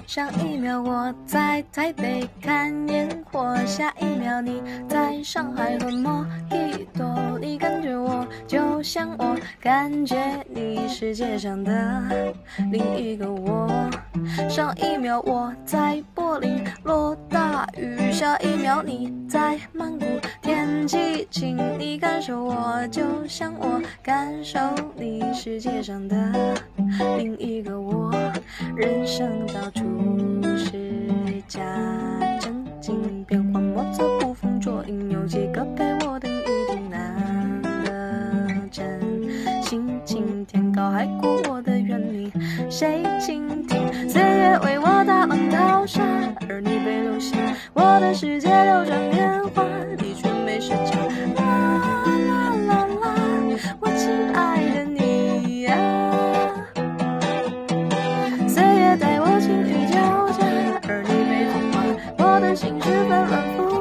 上一秒我在台北看烟火，下一秒你在上海喝莫吉托。你感觉我就像我感觉你，世界上的另一个我。上一秒我在柏林落大雨，下一秒你在曼谷天气晴。你感受我就像我感受你，世界上的另一个我。人生到处是假正经，变幻莫测，捕风捉影，有几个陪我等一定难得真心。晴天高海阔，我的愿你谁倾听？岁月为我打完刀山，而你被留下。我的世界流转变幻，你却没时间。啦啦啦啦，我亲爱的你呀、岁月带我情绪交加，而你被童话，我的心事纷乱复